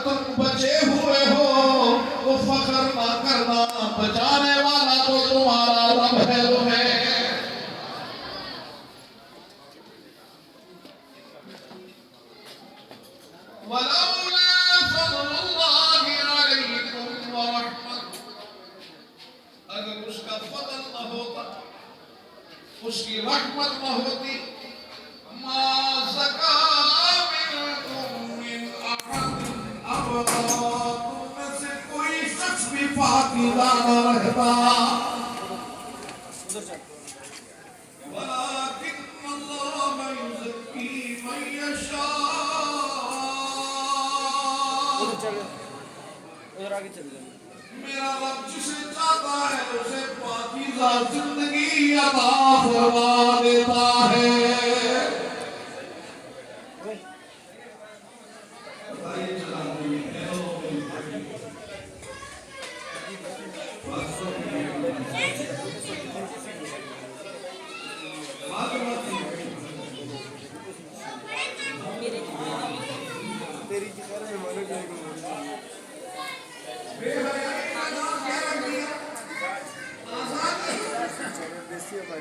تم بچے ہوئے ہو تو فخر نہ کرنا، بچانے والا تو تمہارا رب ہے تمہیں۔ وَلَوْلَا فَضْلُ اللَّهِ عَلَيْكُمْ وَرَحْمَتُهُ، اگر اس کا فضل نہ ہوتا، اس کی رحمت نہ ہوتی، مَا زَكَىٰ مِنْكُمْ مِنْ أَحَدٍ أَبَدًا، تم میں سے کوئی شخص بھی پاکیزہ نہ رہتا۔ وَلَٰكِنَّ اللَّهَ يُزَكِّي مَن يَشَاءُ، میرا رب جسے چاہتا ہے اسے پاکیزہ زندگی عطا فرما دیتا ہے۔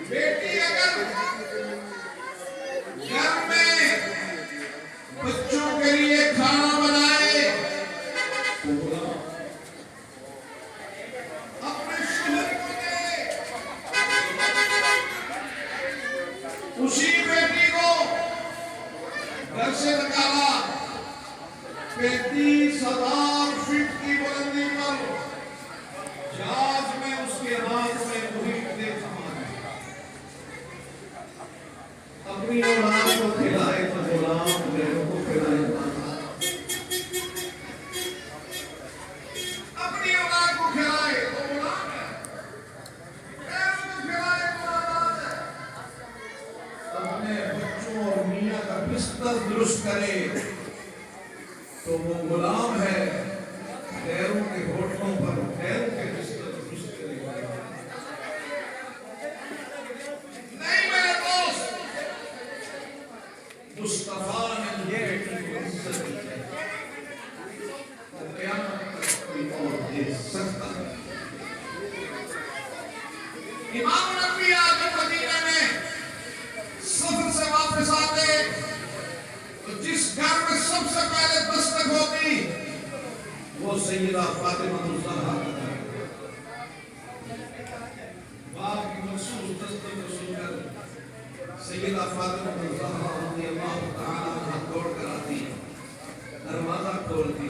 بیٹی اگر گھر میں بچوں کے لیے کھانا بنائے، اپنے شوہر کو دے، اسی بیٹی کو گھر سے نکالا 35,000 فٹ کی بلندی پر، جہاز میں اس کے ہاتھ میں محیط دیکھا، اپنی اولاد کو کھلائے تو غلام، غیروں کو کھلائے تو آزاد، اپنی اولاد کو کھلائے تو غلام ہے، غیروں کو کھلائے تو آزاد ہے۔ اپنے بچوں اور میاں کا بستر درست کرے تو وہ غلام ہے، غیروں کے ہوٹلوں پر غیروں کے بستر درست کرے گا۔ نہیں میرے دوست، مصطفیٰ نے بیٹی کو عزت دی ہے، وہ قیامت تک کوئی اور دے سکتا ہے۔ امام نبی آج مدینہ میں سفر سے واپس آتے تو جس گھر میں سب سے پہلے دستک ہوتی وہ سیدہ فاطمہ الزہرا کا گھر، باپ کی مخصوص دستک کو سن کر سیدہ فاطمہ الزہرا رضی اللہ تعالیٰ عنہا دوڑ کر آتی، دروازہ کھولتی،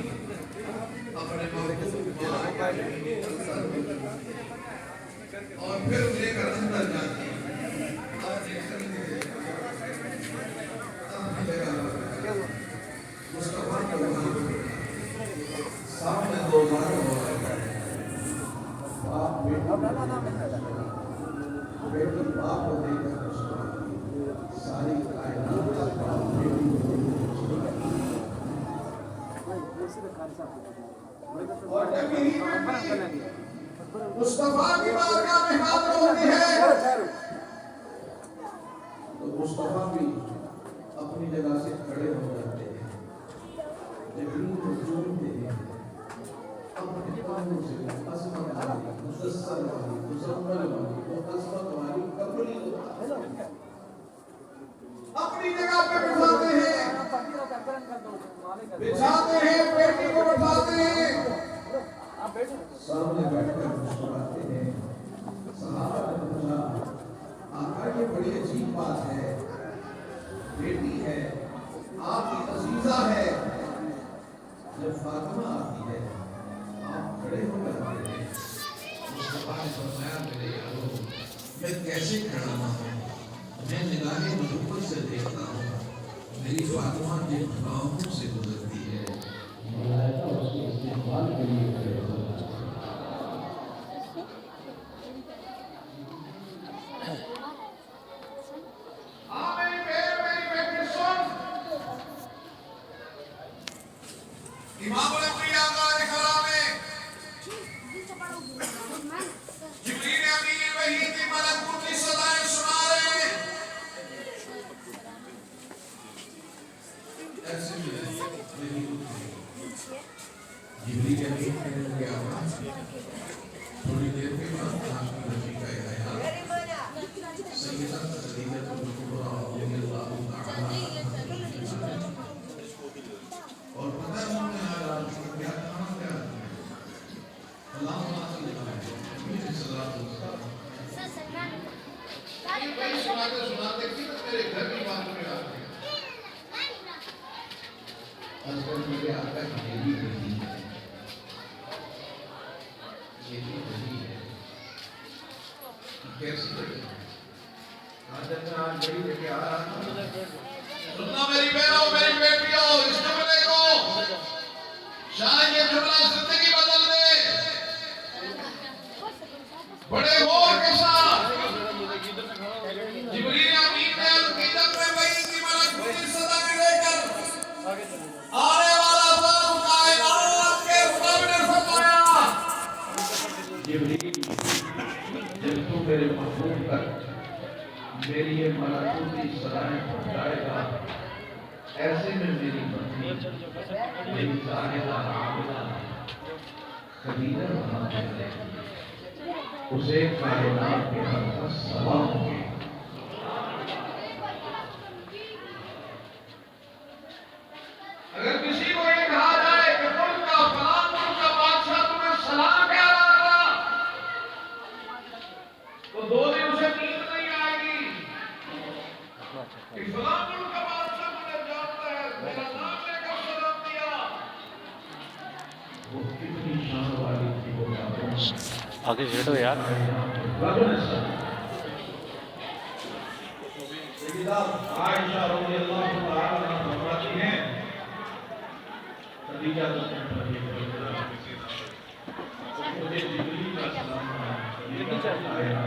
اپنے محبوب اور پھر لے کر اندر جاتی، مصطفیٰ کے وہاں سامنے دو بار ہو رہا ہے، باپ بیٹی باپ کو دے کر ساری کائنات کا باپ بیٹی کو اور جب یہی بیٹی مصطفیٰ کی بارگاہ میں حاضر ہوتی ہے تو مصطفیٰ بھی اپنی جگہ سے کھڑے ہو جاتے ہیں، جبین کو چومتے ہیں، اپنے پاؤں سے عظمت والی، مدثر والی، مزمل والی، عظمت والی کپڑی اپنی جگہ پہ بٹھاتے ہیں، بچھاتے ہیں، بیٹی کو بٹھاتے ہیں، سامنے بیٹھ کر مسکراتے ہیں۔ صحابہ نے پوچھا آقا یہ بڑی عجیب بات ہے، بیٹی ہے آپ کی عزیزہ ہے، جب فاطمہ آتی ہے آپ کھڑے ہو جاتے ہیں۔ مصطفیٰ نے فرمایا میرے یارو میں کیسے کھڑا نہ ہوں، میں نگاہ محبت سے دیکھتا ہوں، میری فاطمہ جن گناہوں سے گزرتی ہے، ملائکہ اس کے استقبال کے لیے کھڑے ہو جاتے ہیں۔ امام الانبیاء علیہ السلام نے جبریل امین وحی کی ملکوتی صدائیں سنا رہے ہیں، ایسے بھی جبریل امین کہنے لگے آقا تھوڑی دیر کے بعد آپ کی نبی کا حیات سیدہ خدیجہ الکبریٰ رضی اللہ تعالی عنہا اور پتہ ہے انہوں نے آج کیا کہاں کیا اللہم صلی اللہ علیہ وسلم کئی سناتے کہ میرے گھر کی بات میں آتے ہیں اصل میرے آقا کی یہی وحی ہے یہی وحی ہے کیسی وحی ہے آج بڑی جگہ آ رہا تھا سننا میری بہنوں میری بیٹیوں اس جملے کو شاید یہ جملہ زندگی بدل دے بڑے غور کے ساتھ جبریل امین نے عقیدت میں وحی کی ملکوتی صدا میں لے کر آنے والا سلام کائنات کے رب نے فرمایا جبریل جب تو میرے محبوب تک میری یہ ملکوتی صدایں پہنچائے گا ایسے میں میری بندی میری زاہدہ عابدہ خدیجہ وہاں پہلے اسے کائنات کے حق کا سلام ہوگی اگر کسی کو یہ کہا جائے کہ ملک کا فلاں ملک کا بادشاہ تمہیں سلام کہہ رہا تھا تو 2 دن اسے نیند نہیں آئے گی کہ فلاں ملک کا بادشاہ مجھے جانتا ہے میرا نام لے کر سلام دیا وہ کتنی شان والی تھی وہ آگے چھیڑو یار سیدہ عائشہ رضی اللہ تعالی عنہا فرماتی ہیں خدیجہ مجھے جبریل کا سلام آیا